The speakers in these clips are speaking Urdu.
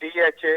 DHA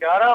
$11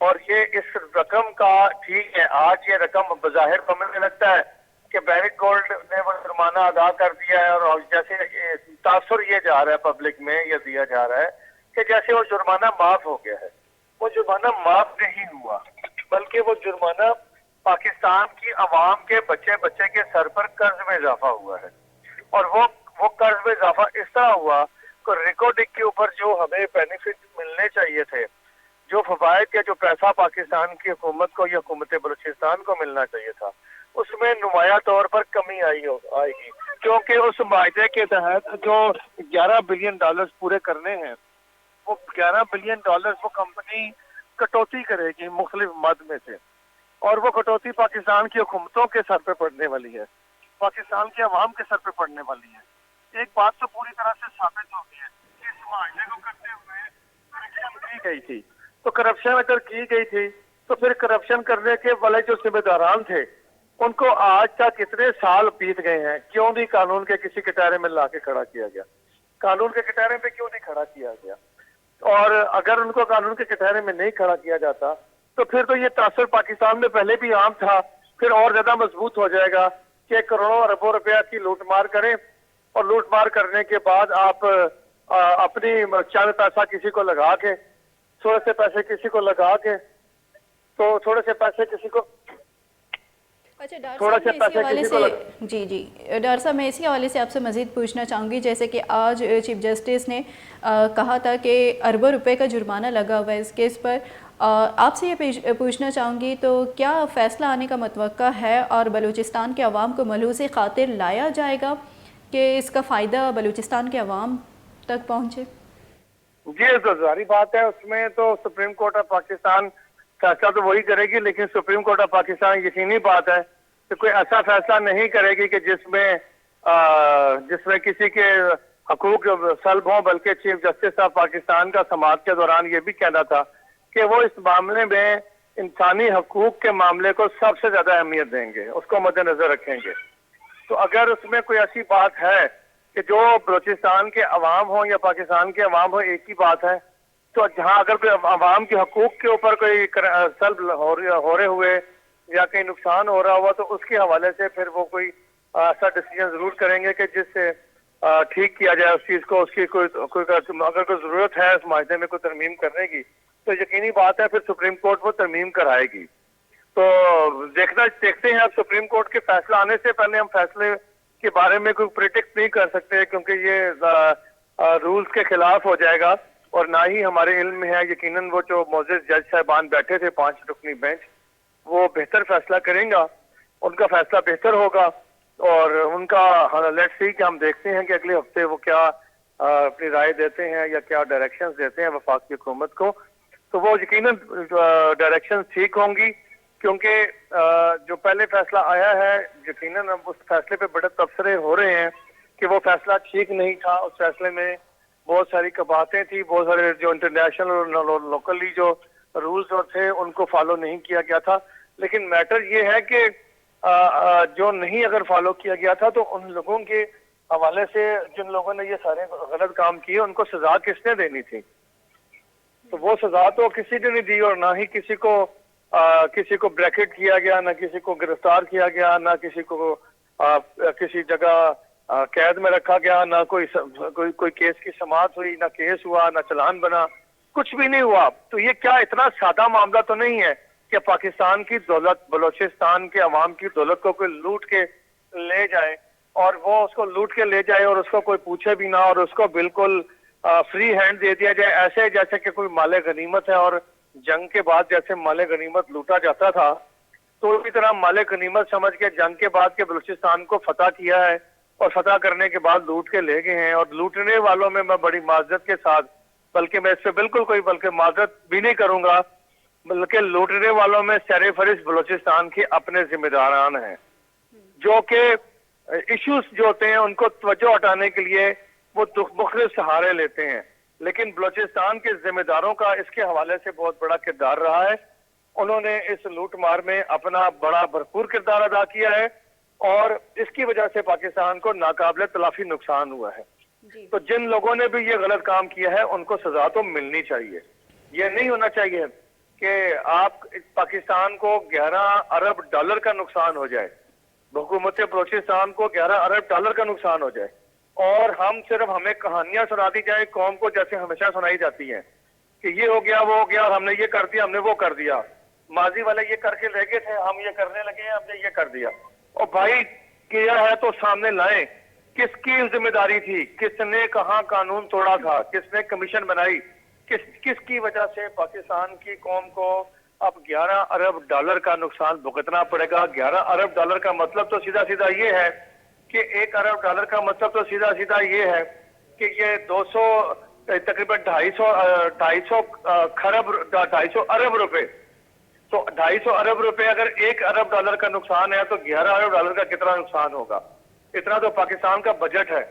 اور یہ اس رقم کا ٹھیک ہے آج یہ رقم بظاہر ہمیں لگتا ہے کہ بیرک گولڈ نے وہ جرمانہ ادا کر دیا ہے، اور جیسے تاثر یہ جا رہا ہے پبلک میں، یہ دیا جا رہا ہے کہ جیسے وہ جرمانہ معاف ہو گیا ہے. وہ جرمانہ معاف نہیں ہوا، بلکہ وہ جرمانہ پاکستان کی عوام کے بچے بچے کے سر پر قرض میں اضافہ ہوا ہے. اور وہ قرض میں اضافہ اس طرح ہوا کہ ریکارڈنگ کے اوپر جو ہمیں بینیفٹ ملنے چاہیے تھے، جو فوائد یا جو پیسہ پاکستان کی حکومت کو یا حکومت بلوچستان کو ملنا چاہیے تھا، اس میں نمایاں طور پر کمی آئے گی، کیونکہ اس معاہدے کے تحت جو $11 بلین پورے کرنے ہیں، وہ $11 بلین وہ کمپنی کٹوتی کرے گی مختلف مد میں سے، اور وہ کٹوتی پاکستان کی حکومتوں کے سر پہ پڑنے والی ہے، پاکستان کے عوام کے سر پہ پڑنے والی ہے. ایک بات تو پوری طرح سے ثابت ہو گئی ہے کہ اس معاہدے کو کرتے ہوئے کرپشن کی گئی تھی. تو کرپشن اگر کی گئی تھی تو پھر کرپشن کرنے کے والے جو ذمہ داران تھے ان کو آج تک اتنے سال بیت گئے ہیں، کیوں نہیں قانون کے کسی کٹہرے میں لا کے کھڑا کیا گیا؟ قانون کے کٹہرے پہ کیوں نہیں کھڑا کیا گیا؟ اور اگر ان کو قانون کے کٹہرے میں نہیں کھڑا کیا جاتا تو پھر تو یہ تاثر پاکستان میں پہلے بھی عام تھا، پھر اور زیادہ مضبوط ہو جائے گا کہ کروڑوں اربوں روپیہ کی لوٹ مار کریں، اور لوٹ مار کرنے کے بعد آپ اپنی چند پیسہ کسی کو لگا کے، تھوڑے سے پیسے کسی کو لگا کے، تو تھوڑے سے پیسے کسی کو اچھا ڈاکٹر صاحب میں اسی حوالے سے جی ڈاکٹر صاحب میں اسی حوالے سے آپ سے مزید پوچھنا چاہوں گی، جیسے کہ آج چیف جسٹس نے کہا تھا کہ اربوں روپے کا جرمانہ لگا ہوا ہے اس کیس پر، آپ سے یہ پوچھنا چاہوں گی تو کیا فیصلہ آنے کا متوقع ہے اور بلوچستان کے عوام کو ملحوظ خاطر لایا جائے گا کہ اس کا فائدہ بلوچستان کے عوام تک پہنچے؟ جی تو ظاہری بات ہے، اس میں تو سپریم کورٹ آف پاکستان فیصلہ تو وہی کرے گی، لیکن سپریم کورٹ آف پاکستان یقینی بات ہے کہ کوئی ایسا فیصلہ نہیں کرے گی کہ جس میں کسی کے حقوق سلب ہوں، بلکہ چیف جسٹس آف پاکستان کا سماعت کے دوران یہ بھی کہنا تھا کہ وہ اس معاملے میں انسانی حقوق کے معاملے کو سب سے زیادہ اہمیت دیں گے، اس کو مد نظر رکھیں گے. تو اگر اس میں کوئی ایسی بات ہے کہ جو بلوچستان کے عوام ہوں یا پاکستان کے عوام ہوں ایک ہی بات ہے، تو جہاں اگر کوئی عوام کے حقوق کے اوپر کوئی سلب ہو رہے ہوئے یا کہیں نقصان ہو رہا ہوا تو اس کے حوالے سے پھر وہ کوئی ایسا ڈیسیجن ضرور کریں گے کہ جس سے ٹھیک کیا جائے اس چیز کو. اس کی کوئی اگر کوئی ضرورت ہے اس معاہدے میں کوئی ترمیم کرنے کی تو یقینی بات ہے پھر سپریم کورٹ وہ ترمیم کرائے گی. تو دیکھتے ہیں اب سپریم کورٹ کے فیصلہ آنے سے پہلے ہم فیصلے کے بارے میں کوئی پریڈکٹ نہیں کر سکتے، کیونکہ یہ رولز کے خلاف ہو جائے گا اور نہ ہی ہمارے علم میں ہے. یقیناً وہ جو معزز جج صاحبان بیٹھے تھے 5 رکنی بینچ، وہ بہتر فیصلہ کریں گا، ان کا فیصلہ بہتر ہوگا، اور ان کا لیٹس سی کہ ہم دیکھتے ہیں کہ اگلے ہفتے وہ کیا اپنی رائے دیتے ہیں یا کیا ڈائریکشنز دیتے ہیں وفاقی حکومت کو. تو وہ یقیناً ڈائریکشنز ٹھیک ہوں گی، کیونکہ جو پہلے فیصلہ آیا ہے یقیناً اب اس فیصلے پہ بڑے تبصرے ہو رہے ہیں کہ وہ فیصلہ ٹھیک نہیں تھا. اس فیصلے میں بہت ساری کباتیں تھیں، بہت سارے جو انٹرنیشنل اور لوکلی جو رولز تھے ان کو فالو نہیں کیا گیا تھا. لیکن میٹر یہ ہے کہ جو نہیں اگر فالو کیا گیا تھا تو ان لوگوں کے حوالے سے جن لوگوں نے یہ سارے غلط کام کیے ان کو سزا کس نے دینی تھی؟ تو وہ سزا تو کسی نے نہیں دی، اور نہ ہی کسی کو بریکٹ کیا گیا، نہ کسی کو گرفتار کیا گیا، نہ کسی کو کسی جگہ قید میں رکھا گیا، نہ کوئی کیس کی سماعت ہوئی، نہ کیس ہوا، نہ چلان بنا، کچھ بھی نہیں ہوا. تو یہ کیا اتنا سادہ معاملہ تو نہیں ہے کہ پاکستان کی دولت، بلوچستان کے عوام کی دولت کو کوئی لوٹ کے لے جائے اور وہ اس کو لوٹ کے لے جائے اور اس کو کوئی پوچھے بھی نہ، اور اس کو بالکل فری ہینڈ دے دیا جائے، ایسے جیسے کہ کوئی مال غنیمت ہے. اور جنگ کے بعد جیسے مال غنیمت لوٹا جاتا تھا تو اسی طرح مال غنیمت سمجھ کے جنگ کے بعد کے بلوچستان کو فتح کیا ہے، اور فتح کرنے کے بعد لوٹ کے لے گئے ہیں. اور لوٹنے والوں میں بڑی معذرت کے ساتھ، بلکہ میں اس سے بالکل بلکہ معذرت بھی نہیں کروں گا، بلکہ لوٹنے والوں میں سر فہرست بلوچستان کے اپنے ذمہ داران ہیں، جو کہ ایشوز جو ہوتے ہیں ان کو توجہ ہٹانے کے لیے وہ مختلف سہارے لیتے ہیں. لیکن بلوچستان کے ذمہ داروں کا اس کے حوالے سے بہت بڑا کردار رہا ہے. انہوں نے اس لوٹ مار میں اپنا بڑا بھرپور کردار ادا کیا ہے، اور اس کی وجہ سے پاکستان کو ناقابل تلافی نقصان ہوا ہے. تو جن لوگوں نے بھی یہ غلط کام کیا ہے ان کو سزا تو ملنی چاہیے. یہ نہیں ہونا چاہیے کہ آپ پاکستان کو 11 ارب ڈالر کا نقصان ہو جائے, حکومت بلوچستان کو 11 ارب ڈالر کا نقصان ہو جائے, اور ہمیں کہانیاں سنا دی جائیں قوم کو جیسے ہمیشہ سنائی جاتی ہیں کہ یہ ہو گیا وہ ہو گیا, ہم نے یہ کر دیا, ہم نے وہ کر دیا, ماضی والے یہ کر کے رہ گئے تھے, ہم یہ کرنے لگے, ہم نے یہ کر دیا. اور بھائی کیا ہے تو سامنے لائیں, کس کی ذمہ داری تھی, کس نے کہاں قانون توڑا تھا, کس نے کمیشن بنائی, کس کی وجہ سے پاکستان کی قوم کو اب 11 ارب ڈالر کا نقصان بھگتنا پڑے گا. 11 ارب ڈالر کا مطلب تو سیدھا سیدھا یہ ہے کہ 1 ارب ڈالر کا مطلب تو سیدھا سیدھا یہ ہے کہ یہ 200 تقریباً 250 ارب روپے. تو 250 ارب روپے اگر 1 ارب ڈالر کا نقصان ہے تو 11 ارب ڈالر کا کتنا نقصان ہوگا؟ اتنا تو پاکستان کا بجٹ ہے.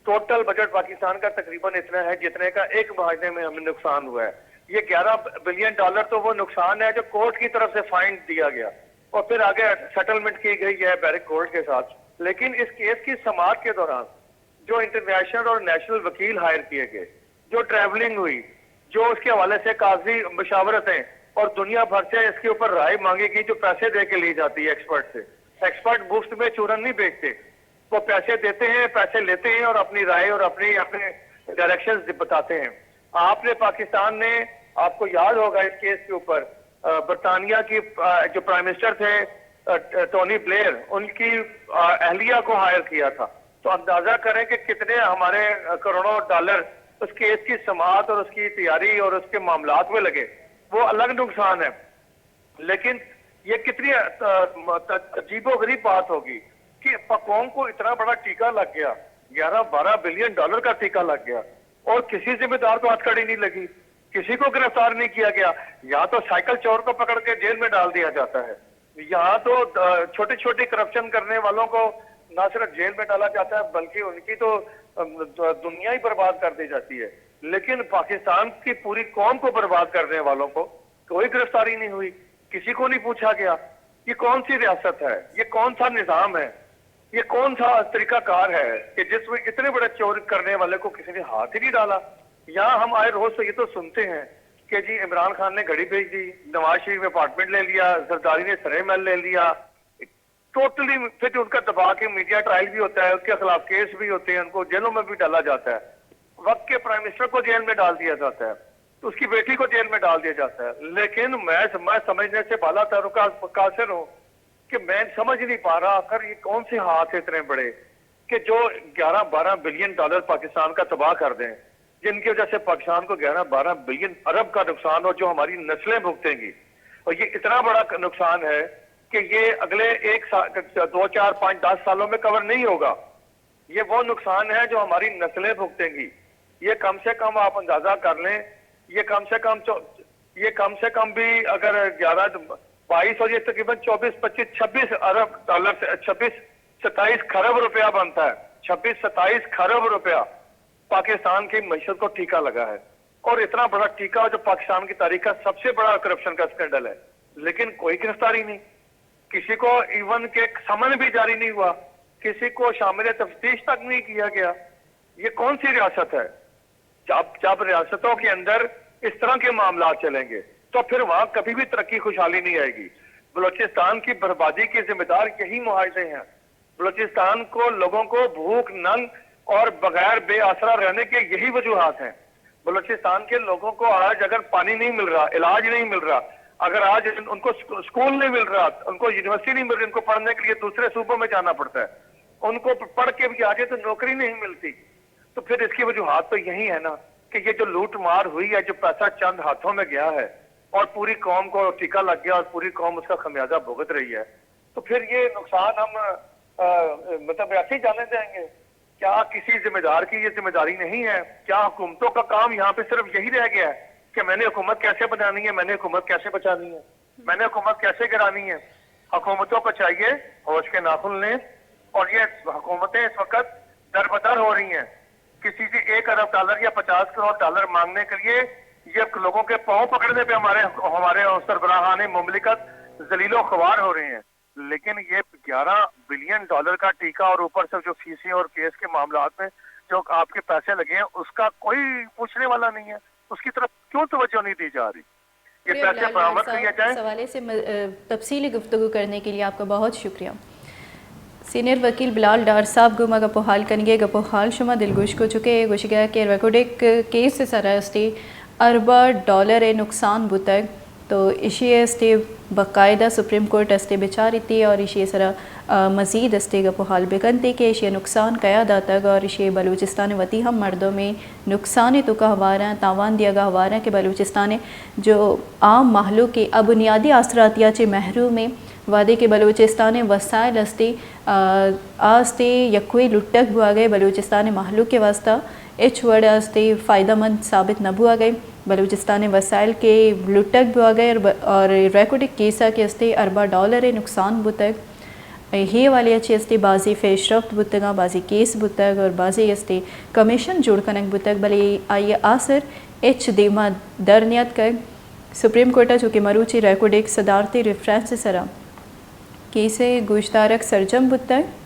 ٹوٹل بجٹ پاکستان کا تقریباً اتنا ہے جتنے کا ایک معاہدے میں ہمیں نقصان ہوا ہے. یہ 11 بلین ڈالر تو وہ نقصان ہے جو کورٹ کی طرف سے فائن دیا گیا اور پھر آگے سیٹلمنٹ کی گئی ہے بیرک کورٹ کے ساتھ. لیکن اس کیس کی سماعت کے دوران جو انٹرنیشنل اور نیشنل وکیل ہائر کیے گئے, جو ٹریولنگ ہوئی, جو اس کے حوالے سے قاضی مشاورتیں اور دنیا بھر سے اس کے اوپر رائے مانگے گی جو پیسے دے کے لی جاتی ہے ایکسپرٹ سے. ایکسپرٹ مفت میں چورن نہیں بیچتے, وہ پیسے دیتے ہیں, پیسے لیتے ہیں اور اپنی رائے اور اپنے ڈائریکشنز بتاتے ہیں. آپ نے پاکستان نے, آپ کو یاد ہوگا اس کیس کے اوپر برطانیہ کی جو پرائم منسٹر تھے ٹونی بلیئر, ان کی اہلیہ کو ہائر کیا تھا. تو اندازہ کریں کہ کتنے ہمارے کروڑوں ڈالر اس کیس کی سماعت اور اس کی تیاری اور اس کے معاملات میں لگے. وہ الگ نقصان ہے. لیکن یہ کتنی عجیب و غریب بات ہوگی کہ قوم کو اتنا بڑا ٹیکہ لگ گیا, 11-12 بلین ڈالر کا ٹیکہ لگ گیا, اور کسی ذمہ دار کو ہتھ کڑی نہیں لگی, کسی کو گرفتار نہیں کیا گیا. یا تو سائیکل چور کو پکڑ کے جیل میں ڈال دیا جاتا ہے, یہاں تو چھوٹی چھوٹی کرپشن کرنے والوں کو نہ صرف جیل میں ڈالا جاتا ہے بلکہ ان کی تو دنیا ہی برباد کر دی جاتی ہے. لیکن پاکستان کی پوری قوم کو برباد کرنے والوں کو کوئی گرفتاری نہیں ہوئی, کسی کو نہیں پوچھا گیا. یہ کون سی ریاست ہے, یہ کون سا نظام ہے, یہ کون سا طریقہ کار ہے کہ جس میں اتنے بڑے چور کرنے والے کو کسی نے ہاتھ ہی نہیں ڈالا. یہاں ہم آئے روز سے یہ تو سنتے ہیں کہ جی عمران خان نے گھڑی بھیج دی, نواز شریف نے اپارٹمنٹ لے لیا, زرداری نے سرے محل لے لیا, ٹوٹلی. پھر ان کا دبا کے میڈیا ٹرائل بھی ہوتا ہے, اس کے خلاف کیس بھی ہوتے ہیں, ان کو جیلوں میں بھی ڈالا جاتا ہے. وقت کے پرائم منسٹر کو جیل میں ڈال دیا جاتا ہے, تو اس کی بیٹی کو جیل میں ڈال دیا جاتا ہے. لیکن میں سمجھنے سے بالا تر قاصر ہوں کہ میں سمجھ نہیں پا رہا آخر یہ کون سے ہاتھ اتنے بڑے کہ جو 11-12 بلین ڈالر پاکستان کا تباہ کر دیں, جن کی وجہ سے پاکستان کو 11-12 بلین ارب کا نقصان ہو جو ہماری نسلیں بھگتیں گی. اور یہ اتنا بڑا نقصان ہے کہ یہ اگلے 1 سال 2 4 5 10 سالوں میں کور نہیں ہوگا. یہ وہ نقصان ہے جو ہماری نسلیں بھگتیں گی. یہ کم سے کم آپ اندازہ کر لیں, یہ کم سے کم بھی اگر 11-22 اور یہ تقریباً 24-25-26 ارب ڈالر سے 26-27 کھرب روپیہ بنتا ہے. 26-27 کھرب روپیہ پاکستان کی معیشت کو ٹیکہ لگا ہے, اور اتنا بڑا ٹیکہ جو پاکستان کی تاریخ کا سب سے بڑا کرپشن کا اسکینڈل ہے. لیکن کوئی گرفتاری نہیں, کسی کو ایون کے سمن بھی جاری نہیں ہوا, کسی کو شامل تفتیش تک نہیں کیا گیا. یہ کون سی ریاست ہے؟ جب ریاستوں کے اندر اس طرح کے معاملات چلیں گے تو پھر وہاں کبھی بھی ترقی خوشحالی نہیں آئے گی. بلوچستان کی بربادی کے ذمہ دار یہی معاہدے ہیں. بلوچستان کو لوگوں کو بھوک, ننگ اور بغیر بے آسرا رہنے کے یہی وجوہات ہیں. بلوچستان کے لوگوں کو آج اگر پانی نہیں مل رہا, علاج نہیں مل رہا, اگر آج ان کو اسکول نہیں مل رہا, ان کو یونیورسٹی نہیں مل رہی, ان کو پڑھنے کے لیے دوسرے صوبوں میں جانا پڑتا ہے, ان کو پڑھ کے بھی آگے تو نوکری نہیں ملتی, تو پھر اس کی وجوہات تو یہی ہے نا کہ یہ جو لوٹ مار ہوئی ہے, جو پیسہ چند ہاتھوں میں گیا ہے اور پوری قوم کو ٹیکہ لگ گیا اور پوری قوم اس کا خمیازہ بھگت رہی ہے, تو پھر یہ نقصان ہم مطلب ایسے ہی جانے دیں گے؟ کیا کسی ذمہ دار کی یہ ذمہ داری نہیں ہے؟ کیا حکومتوں کا کام یہاں پہ صرف یہی رہ گیا ہے کہ میں نے حکومت کیسے بنانی ہے, میں نے حکومت کیسے بچانی ہے, میں نے حکومت کیسے گرانی ہے؟ حکومتوں کو چاہیے ہوش کے ناخن لیں, اور یہ حکومتیں اس وقت دربدر ہو رہی ہیں کسی سے 1 ارب ڈالر یا 50 کروڑ ڈالر مانگنے کے لیے. یہ لوگوں کے پاؤں پکڑنے پہ ہمارے سربراہان مملکت ذلیل و خوار ہو رہے ہیں. لیکن یہ 11 بلین ڈالر کا ٹیکہ اور اوپر سے جو فیسیں اور کیس کے معاملات میں جو آپ کے پیسے لگے ہیں, اس کا کوئی پوچھنے والا نہیں ہے. اس کی طرف کیوں توجہ نہیں دی جا رہی؟ شکریہ پیسے بلال برآمد ڈار کیے صاحب، جائیں. اس حوالے سے تفصیلی گفتگو کرنے کے لیے آپ کا بہت شکریہ. سینئر وکیل بلال ڈار صاحب گما گپو حال کنگے گپو حال شما دلگوش کو چکے گوش گیا کہ ریکارڈک کیس سے سرا اسٹے اربع ڈالر نقصان بتگ تو اشی اسٹے باقاعدہ سپریم کورٹ اسٹے بچاری تھی اور اشی سرا مزید اسٹے گپو حال بکنتے کہ اشی نقصان کیا داتگ اور اشی بلوچستان وتی ہم مردوں میں نقصان تو کا ہمارا تاوان دیا گا ہمارا کہ بلوچستان جو عام محلوں کے بنیادی آثراتیہ چے محروم میں وعدے کے بلوچستان وسائل استے آستے یکوئی لٹک بوا گئے بلوچستان محلوں کے واسطہ ایچ ورڈ استے فائدہ مند ثابت نہ بوا گئے بلوچستان وسائل کے لٹک بوا گئے اور ریکارڈک کیسا کے استے اربع ڈالر نقصان بتگ ہی والی اچھی استے بازی پیش رفت بتگاں بازی کیس بتگ اور بازی استے کمیشن جوڑ کنک بتگ بلے آئیے آثر ایچ دیما درنیت کر سپریم کورٹا چونکہ مروچی ریکارڈک صدارتی ریفرنس سرا کیسے گوشتارک سرجم بتگ